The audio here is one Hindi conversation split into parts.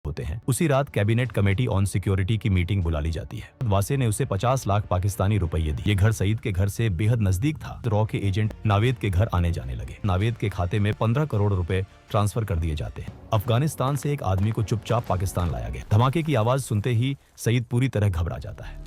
होते हैं। उसी रात कैबिनेट कमेटी ऑन सिक्योरिटी की मीटिंग बुला ली जाती है। वासे ने उसे 50 लाख पाकिस्तानी रुपये दिए। ये घर सईद के घर से बेहद नजदीक था। रॉ के एजेंट नावेद के घर आने जाने लगे। नावेद के खाते में 15 करोड़ रुपए ट्रांसफर कर दिए जाते हैं। अफगानिस्तान से एक आदमी को चुपचाप पाकिस्तान लाया गया। धमाके की आवाज सुनते ही सईद पूरी तरह घबरा जाता है।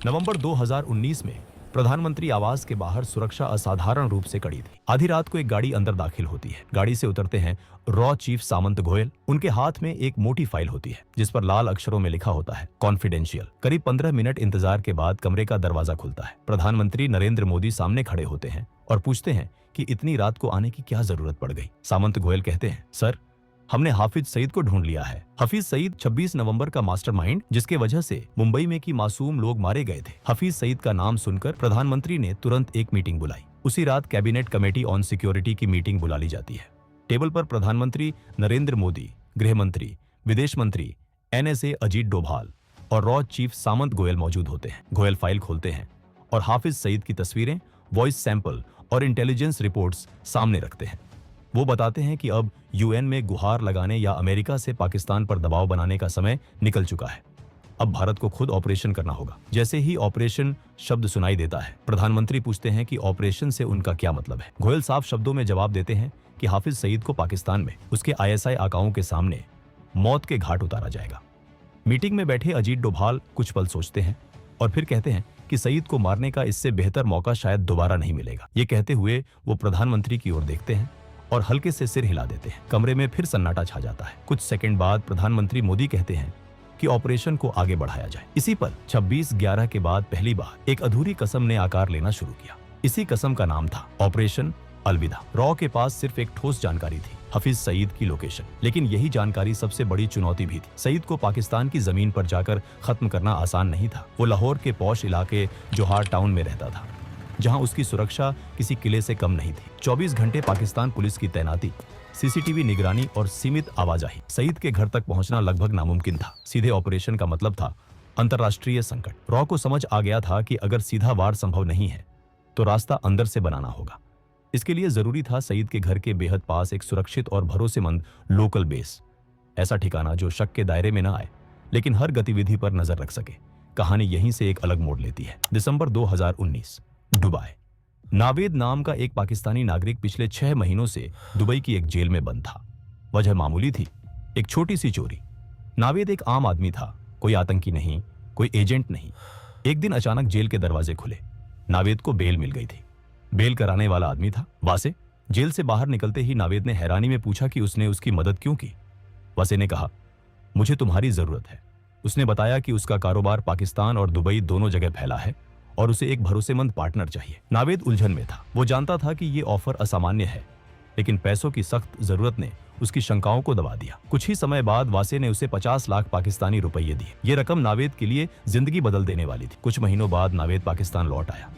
नवंबर 2019 में प्रधानमंत्री आवास के बाहर सुरक्षा असाधारण रूप से कड़ी थी। आधी रात को एक गाड़ी अंदर दाखिल होती है। गाड़ी से उतरते हैं रॉ चीफ सामंत गोयल। उनके हाथ में एक मोटी फाइल होती है जिस पर लाल अक्षरों में लिखा होता है कॉन्फिडेंशियल। करीब 15 मिनट इंतजार के बाद कमरे का दरवाजा खुलता है। प्रधानमंत्री नरेंद्र मोदी सामने खड़े होते हैं और पूछते हैं कि इतनी रात को आने की क्या जरूरत पड़ गई। सामंत गोयल कहते हैं, सर, हमने हाफिज सईद को ढूंढ लिया है। हफीज सईद 26 नवंबर का मास्टरमाइंड जिसके वजह से मुंबई में की मासूम लोग मारे गए थे। हफीज सईद का नाम सुनकर प्रधानमंत्री ने तुरंत एक मीटिंग बुलाई। उसी रात कैबिनेट कमेटी ऑन सिक्योरिटी की मीटिंग बुला ली जाती है। टेबल पर प्रधानमंत्री नरेंद्र मोदी, गृह मंत्री, विदेश मंत्री, NSA अजीत डोभाल और रॉ चीफ सामंत गोयल मौजूद होते हैं। गोयल फाइल खोलते हैं और हाफिज सईद की तस्वीरें, वॉइस सैंपल और इंटेलिजेंस रिपोर्ट्स सामने रखते हैं। वो बताते हैं कि अब UN में गुहार लगाने या अमेरिका से पाकिस्तान पर दबाव बनाने का समय निकल चुका है। अब भारत को खुद ऑपरेशन करना होगा। जैसे ही ऑपरेशन शब्द सुनाई देता है, प्रधानमंत्री पूछते हैं कि ऑपरेशन से उनका क्या मतलब है। गोयल साफ शब्दों में जवाब देते हैं कि हाफिज सईद को पाकिस्तान में उसके ISI आकाओं के सामने मौत के घाट उतारा जाएगा। मीटिंग में बैठे अजीत डोभाल कुछ पल सोचते हैं और फिर कहते हैं कि सईद को मारने का इससे बेहतर मौका शायद दोबारा नहीं मिलेगा। ये कहते हुए वो प्रधानमंत्री की ओर देखते हैं और हल्के से सिर हिला देते हैं। कमरे में फिर सन्नाटा छा जाता है। कुछ सेकंड बाद प्रधानमंत्री मोदी कहते हैं कि ऑपरेशन को आगे बढ़ाया जाए। इसी पर 26/11 के बाद पहली बार एक अधूरी कसम ने आकार लेना शुरू किया। इसी कसम का नाम था ऑपरेशन अलविदा। रॉ के पास सिर्फ एक ठोस जानकारी थी, हफीज सईद की लोकेशन। लेकिन यही जानकारी सबसे बड़ी चुनौती भी थी। सईद को पाकिस्तान की जमीन पर जाकर खत्म करना आसान नहीं था। वो लाहौर के पौश इलाके जोहार टाउन में रहता था, जहां उसकी सुरक्षा किसी किले से कम नहीं थी। 24 घंटे पाकिस्तान पुलिस की तैनाती, CCTV निगरानी और सीमित आवाजाही। सईद के घर तक पहुंचना लगभग नामुमकिन था। सीधे ऑपरेशन का मतलब था अंतर्राष्ट्रीय संकट। रॉ को समझ आ गया था कि अगर सीधा वार संभव नहीं है तो रास्ता अंदर से बनाना होगा। इसके लिए जरूरी था सईद के घर के बेहद पास एक सुरक्षित और भरोसेमंद लोकल बेस। ऐसा ठिकाना जो शक के दायरे में न आए लेकिन हर गतिविधि पर नजर रख सके। कहानी यहीं से एक अलग मोड़ लेती है। दिसंबर 2019, दुबई। नावेद नाम का एक पाकिस्तानी नागरिक पिछले 6 महीनों से दुबई की एक जेल में बंद था। वजह मामूली थी, एक छोटी सी चोरी। नावेद एक आम आदमी था, कोई आतंकी नहीं, कोई एजेंट नहीं। एक दिन अचानक जेल के दरवाजे खुले। नावेद को बेल मिल गई थी। बेल कराने वाला आदमी था वासे। जेल से बाहर निकलते ही नावेद ने हैरानी में पूछा कि उसने उसकी मदद क्यों की। वासे ने कहा, मुझे तुम्हारी जरूरत है। उसने बताया कि उसका कारोबार पाकिस्तान और दुबई दोनों जगह फैला है और उसे एक भरोसेमंद पार्टनर चाहिए। नावेद उलझन में था। वो जानता था कि ये ऑफर असामान्य है, लेकिन पैसों की सख्त जरूरत ने उसकी शंकाओं को दबा दिया। कुछ ही समय बाद वासे ने उसे 50 लाख पाकिस्तानी रुपये दिए। ये रकम नावेद के लिए जिंदगी बदल देने वाली थी। कुछ महीनों बाद नावेद पाकिस्तान लौट आया।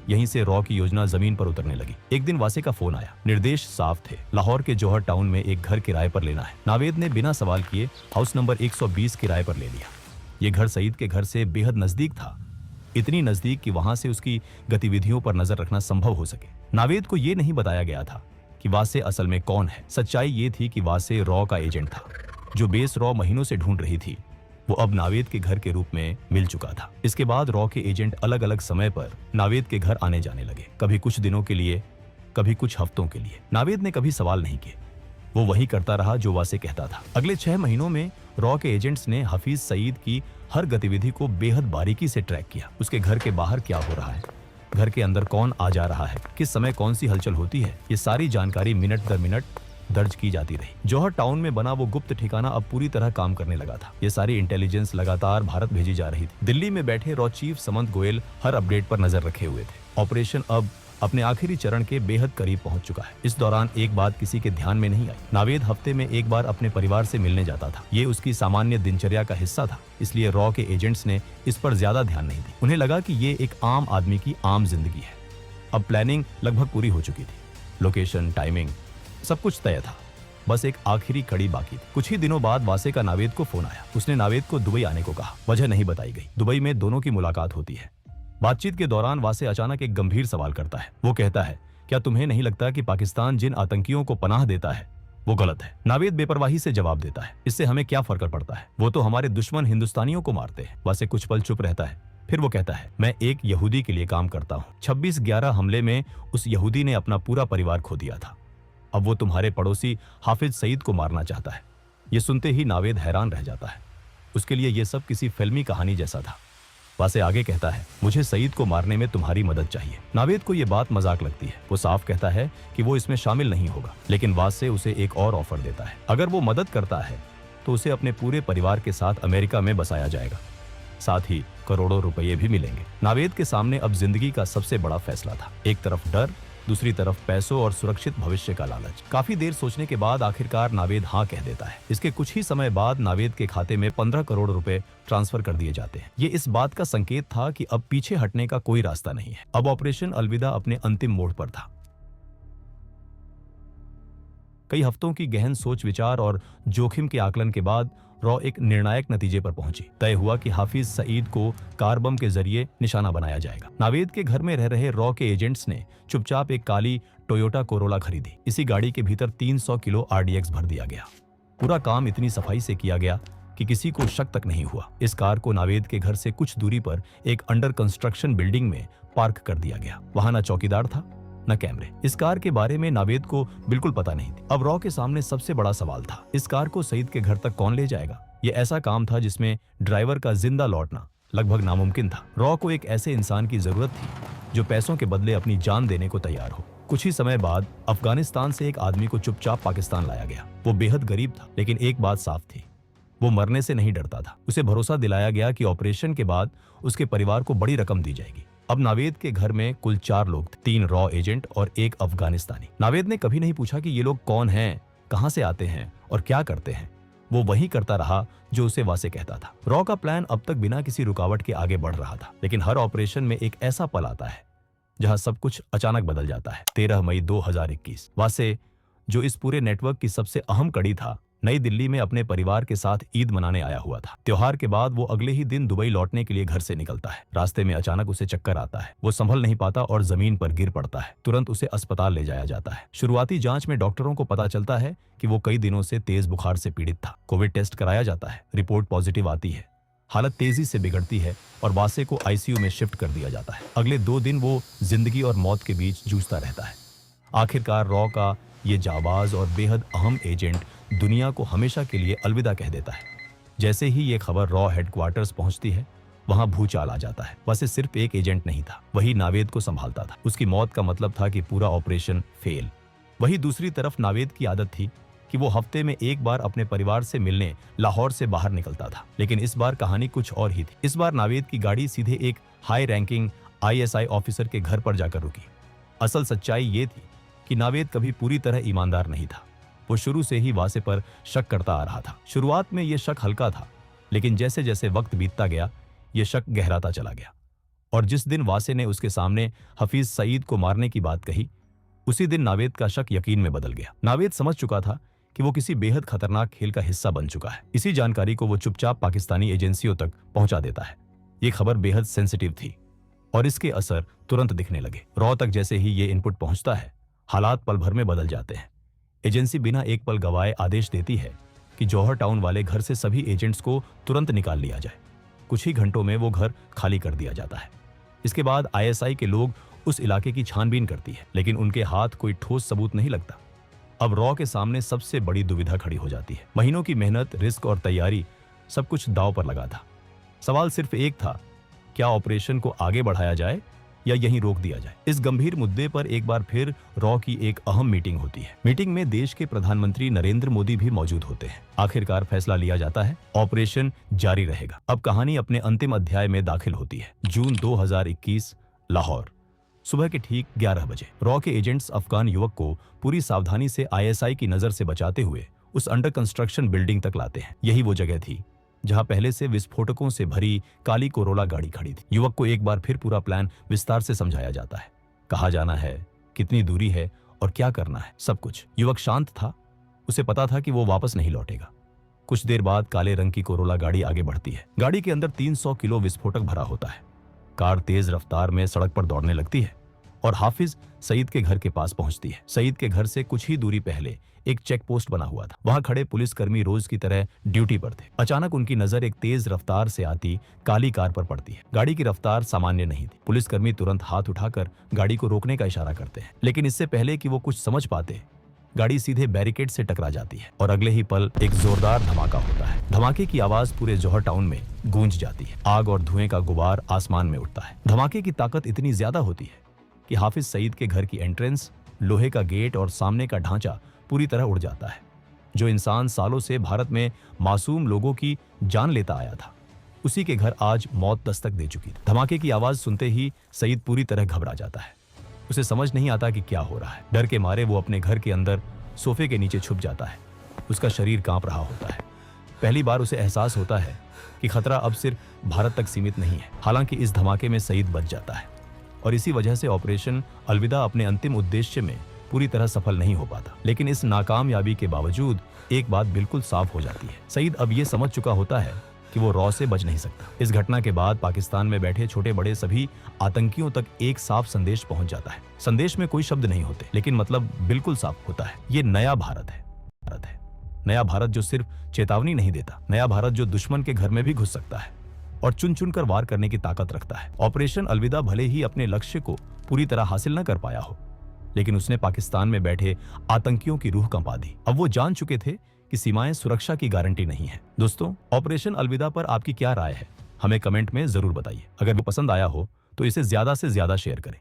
यहीं से रॉ की योजना जमीन पर उतरने लगी। एक दिन वासे का फोन आया। निर्देश साफ थे, लाहौर के जौहर टाउन में एक घर किराए पर लेना है। नावेद ने बिना सवाल किए हाउस नंबर 120 किराए पर ले लिया। ये घर सईद के घर से बेहद नजदीक था, इतनी नजदीक कि वहां से उसकी गतिविधियों पर नजर रखना संभव हो सके। नावेद को यह नहीं बताया गया था कि वासे असल में कौन है। सच्चाई ये थी कि वासे रॉ का एजेंट था। जो बेस रॉ महीनों से ढूंढ रही थी वो अब नावेद के घर के रूप में मिल चुका था। इसके बाद रॉ के एजेंट अलग अलग समय पर नावेद के घर आने जाने लगे, कभी कुछ दिनों के लिए, कभी कुछ हफ्तों के लिए। नावेद ने कभी सवाल नहीं किए, वो वही करता रहा जो वासे कहता था। अगले 6 महीनों में रॉ के एजेंट्स ने हफीज सईद की हर गतिविधि को बेहद बारीकी से ट्रैक किया। उसके घर के बाहर क्या हो रहा है, घर के अंदर कौन आ जा रहा है, किस समय कौन सी हलचल होती है, ये सारी जानकारी मिनट दर मिनट दर्ज की जाती रही। जौहर टाउन में बना वो गुप्त ठिकाना अब पूरी तरह काम करने लगा था। ये सारी इंटेलिजेंस लगातार भारत भेजी जा रही थी। दिल्ली में बैठे रॉ चीफ सामंत गोयल हर अपडेट पर नजर रखे हुए थे। ऑपरेशन अब अपने आखिरी चरण के बेहद करीब पहुंच चुका है। इस दौरान एक बात किसी के ध्यान में नहीं आई। नावेद हफ्ते में एक बार अपने परिवार से मिलने जाता था। ये उसकी सामान्य दिनचर्या का हिस्सा था, इसलिए रॉ के एजेंट्स ने इस पर ज्यादा ध्यान नहीं दी। उन्हें लगा कि ये एक आम आदमी की आम जिंदगी है। अब प्लानिंग लगभग पूरी हो चुकी थी। लोकेशन, टाइमिंग, सब कुछ तय था। बस एक आखिरी कड़ी बाकी थी। कुछ ही दिनों बाद वासे का नावेद को फोन आया। उसने नावेद को दुबई आने को कहा। वजह नहीं बताई गई। दुबई में दोनों की मुलाकात होती है। बातचीत के दौरान वासे अचानक एक गंभीर सवाल करता है। वो कहता है, क्या तुम्हें नहीं लगता कि पाकिस्तान जिन आतंकियों को पनाह देता है वो गलत है। नावेद बेपरवाही से जवाब देता है, इससे हमें क्या फर्क पड़ता है, वो तो हमारे दुश्मन हिंदुस्तानियों को मारते हैं। वासे कुछ पल चुप रहता है, फिर वो कहता है, मैं एक यहूदी के लिए काम करता हूँ। 26/11 हमले में उस यहूदी ने अपना पूरा परिवार खो दिया था। अब वो तुम्हारे पड़ोसी हाफिज सईद को मारना चाहता है। ये सुनते ही नावेद हैरान रह जाता है। उसके लिए ये सब किसी फिल्मी कहानी जैसा था। वासे आगे कहता है, मुझे सईद को मारने में तुम्हारी मदद चाहिए। नावेद को ये बात मजाक लगती है। वो साफ कहता है कि वो इसमें शामिल नहीं होगा, लेकिन वासे उसे एक और ऑफर देता है। अगर वो मदद करता है तो उसे अपने पूरे परिवार के साथ अमेरिका में बसाया जाएगा, साथ ही करोड़ों रुपये भी मिलेंगे। नावेद के सामने अब जिंदगी का सबसे बड़ा फैसला था। एक तरफ डर, दूसरी तरफ पैसों और सुरक्षित भविष्य का लालच। काफी देर सोचने के बाद आखिरकार नावेद हाँ कह देता है। इसके कुछ ही समय बाद नावेद के खाते में 15 करोड़ रुपए ट्रांसफर कर दिए जाते हैं। ये इस बात का संकेत था कि अब पीछे हटने का कोई रास्ता नहीं है। अब ऑपरेशन अलविदा अपने अंतिम मोड़ पर था। कई हफ्तों की गहन सोच विचार और जोखिम के आकलन के बाद रॉ एक निर्णायक नतीजे पर पहुंची। तय हुआ कि हाफिज सईद को कार बम के जरिए निशाना बनाया जाएगा। नावेद के घर में रह रहे रॉ के एजेंट्स ने चुपचाप एक काली टोयोटा कोरोला खरीदी। इसी गाड़ी के भीतर 300 किलो RDX भर दिया गया। पूरा काम इतनी सफाई से किया गया कि किसी को शक तक नहीं हुआ। इस कार को नावेद के घर से कुछ दूरी पर एक अंडर कंस्ट्रक्शन बिल्डिंग में पार्क कर दिया गया। वहां न चौकीदार था न कैमरे। इस कार के बारे में नावेद को बिल्कुल पता नहीं थी। अब रॉ के सामने सबसे बड़ा सवाल था, इस कार को सईद के घर तक कौन ले जाएगा। यह ऐसा काम था जिसमें ड्राइवर का जिंदा लौटना लगभग नामुमकिन था। रॉ को एक ऐसे इंसान की जरूरत थी जो पैसों के बदले अपनी जान देने को तैयार हो। कुछ ही समय बाद अफगानिस्तान से एक आदमी को चुपचाप पाकिस्तान लाया गया। वो बेहद गरीब था, लेकिन एक बात साफ थी, वो मरने से नहीं डरता था। उसे भरोसा दिलाया गया कि ऑपरेशन के बाद उसके परिवार को बड़ी रकम दी जाएगी। अब नावेद के घर में कुल 4 लोग थे, 3 रॉ एजेंट और 1 अफगानिस्तानी। नावेद ने कभी नहीं पूछा कि ये लोग कौन हैं, कहां से आते हैं और क्या करते हैं। वो वही करता रहा जो उसे वासे कहता था। रॉ का प्लान अब तक बिना किसी रुकावट के आगे बढ़ रहा था, लेकिन हर ऑपरेशन में एक ऐसा पल आता है जहां सब कुछ अचानक बदल जाता है। 13 मई 2021 वासे, जो इस पूरे नेटवर्क की सबसे अहम कड़ी था, नई दिल्ली में अपने परिवार के साथ ईद मनाने आया हुआ था। त्योहार के बाद वो अगले ही दिन दुबई लौटने के लिए घर से निकलता है। रास्ते में अचानक उसे चक्कर आता है। वो संभल नहीं पाता और जमीन पर गिर पड़ता है। तुरंत उसे अस्पताल ले जाया जाता है। शुरुआती जांच में डॉक्टरों को पता चलता है कि वो कई दिनों से तेज बुखार से पीड़ित था। कोविड टेस्ट कराया जाता है, रिपोर्ट पॉजिटिव आती है। हालत तेजी से बिगड़ती है और वासे को आईसीयू में शिफ्ट कर दिया जाता है। अगले 2 दिन वो जिंदगी और मौत के बीच जूझता रहता है। आखिरकार रॉ का ये जाबाज और बेहद अहम एजेंट दुनिया को हमेशा के लिए अलविदा कह देता है। जैसे ही ये खबर रॉ हेडक्वार्टर्स पहुंचती है, वहां भूचाल आ जाता है। वैसे सिर्फ एक एजेंट नहीं था, वही नावेद को संभालता था। उसकी मौत का मतलब था कि पूरा ऑपरेशन फेल। वही दूसरी तरफ नावेद की आदत थी कि वो हफ्ते में एक बार अपने परिवार से मिलने लाहौर से बाहर निकलता था। लेकिन इस बार कहानी कुछ और ही थी। इस बार नावेद की गाड़ी सीधे एक हाई रैंकिंग ISI ऑफिसर के घर पर जाकर रुकी। असल सच्चाई ये थी कि नावेद कभी पूरी तरह ईमानदार नहीं था। वो शुरू से ही वासे पर शक करता आ रहा था। शुरुआत में ये शक हल्का था, लेकिन जैसे जैसे वक्त बीतता गया, ये शक गहराता चला गया। और जिस दिन वासे ने उसके सामने हफीज सईद को मारने की बात कही, उसी दिन नावेद का शक यकीन में बदल गया। नावेद समझ चुका था कि वो किसी बेहद खतरनाक खेल का हिस्सा बन चुका है। इसी जानकारी को वो चुपचाप पाकिस्तानी एजेंसियों तक पहुंचा देता है। ये खबर बेहद सेंसिटिव थी और इसके असर तुरंत दिखने लगे। रॉ तक जैसे ही ये इनपुट पहुंचता है, हालात पल भर में बदल जाते हैं। एजेंसी बिना एक पल गवाए आदेश देती है कि जौहर टाउन वाले घर से सभी एजेंट्स को तुरंत निकाल लिया जाए। कुछ ही घंटों में वो घर खाली कर दिया जाता है। इसके बाद ISI के लोग उस इलाके की छानबीन करती है, लेकिन उनके हाथ कोई ठोस सबूत नहीं लगता। अब रॉ के सामने सबसे बड़ी दुविधा खड़ी हो जाती है। महीनों की मेहनत, रिस्क और तैयारी, सब कुछ दांव पर लगा था। सवाल सिर्फ एक था, क्या ऑपरेशन को आगे बढ़ाया जाए या यहीं रोक दिया जाए। इस गंभीर मुद्दे पर एक बार फिर रॉ की एक अहम मीटिंग होती है। मीटिंग में देश के प्रधानमंत्री नरेंद्र मोदी भी मौजूद होते हैं। आखिरकार फैसला लिया जाता है, ऑपरेशन जारी रहेगा। अब कहानी अपने अंतिम अध्याय में दाखिल होती है। जून 2021, लाहौर, सुबह के ठीक 11 बजे। रॉ के एजेंट्स अफगान युवक को पूरी सावधानी से ISI की नजर से बचाते हुए उस अंडर कंस्ट्रक्शन बिल्डिंग तक लाते हैं। यही वो जगह थी जहां पहले से विस्फोटकों से भरी काली कोरोला गाड़ी खड़ी थी। युवक को एक बार फिर पूरा प्लान विस्तार से समझाया जाता है। कहाँ जाना है, कितनी दूरी है और क्या करना है, सब कुछ। युवक शांत था, उसे पता था कि वो वापस नहीं लौटेगा। कुछ देर बाद काले रंग की कोरोला गाड़ी आगे बढ़ती है। गाड़ी के अंदर 300 किलो विस्फोटक भरा होता है। कार तेज रफ्तार में सड़क पर दौड़ने लगती है। और हाफिज सईद के घर के पास पहुंचती है। सईद के घर से कुछ ही दूरी पहले एक चेक पोस्ट बना हुआ था। वहां खड़े पुलिसकर्मी रोज की तरह ड्यूटी पर थे। अचानक उनकी नजर एक तेज रफ्तार से आती काली कार पर पड़ती है। गाड़ी की रफ्तार सामान्य नहीं थी। पुलिसकर्मी तुरंत हाथ उठाकर गाड़ी को रोकने का इशारा करते हैं, लेकिन इससे पहले कि वो कुछ समझ पाते, गाड़ी सीधे बैरिकेड से टकरा जाती है और अगले ही पल एक जोरदार धमाका होता है। धमाके की आवाज पूरे जौहर टाउन में गूंज जाती है। आग और धुएं का गुबार आसमान में उठता है। धमाके की ताकत इतनी ज्यादा होती है कि हाफिज सईद के घर की एंट्रेंस, लोहे का गेट और सामने का ढांचा पूरी तरह उड़ जाता है। जो इंसान सालों से भारत में मासूम लोगों की जान लेता आया था, उसी के घर आज मौत दस्तक दे चुकी थी। धमाके की आवाज सुनते ही सईद पूरी तरह घबरा जाता है। उसे समझ नहीं आता कि क्या हो रहा है। डर के मारे वो अपने घर के अंदर सोफे के नीचे छुप जाता है। उसका शरीर कांप रहा होता है। पहली बार उसे एहसास होता है कि खतरा अब सिर्फ भारत तक सीमित नहीं है। हालांकि इस धमाके में सईद बच जाता है और इसी वजह से ऑपरेशन अलविदा अपने अंतिम उद्देश्य में पूरी तरह सफल नहीं हो पाता। लेकिन इस नाकामयाबी के बावजूद एक बात बिल्कुल साफ हो जाती है। सईद अब ये समझ चुका होता है कि वो रॉ से बच नहीं सकता। इस घटना के बाद पाकिस्तान में बैठे छोटे बड़े सभी आतंकियों तक एक साफ संदेश पहुंच जाता है। संदेश में कोई शब्द नहीं होते, लेकिन मतलब बिल्कुल साफ होता है। ये नया भारत है। नया भारत जो सिर्फ चेतावनी नहीं देता, नया भारत जो दुश्मन के घर में भी घुस सकता है और चुन चुन कर वार करने की ताकत रखता है। ऑपरेशन अलविदा भले ही अपने लक्ष्य को पूरी तरह हासिल न कर पाया हो, लेकिन उसने पाकिस्तान में बैठे आतंकियों की रूह कंपा दी। अब वो जान चुके थे कि सीमाएं सुरक्षा की गारंटी नहीं है। दोस्तों, ऑपरेशन अलविदा पर आपकी क्या राय है? हमें कमेंट में जरूर बताइए। अगर वो पसंद आया हो तो इसे ज्यादा से ज्यादा शेयर करें।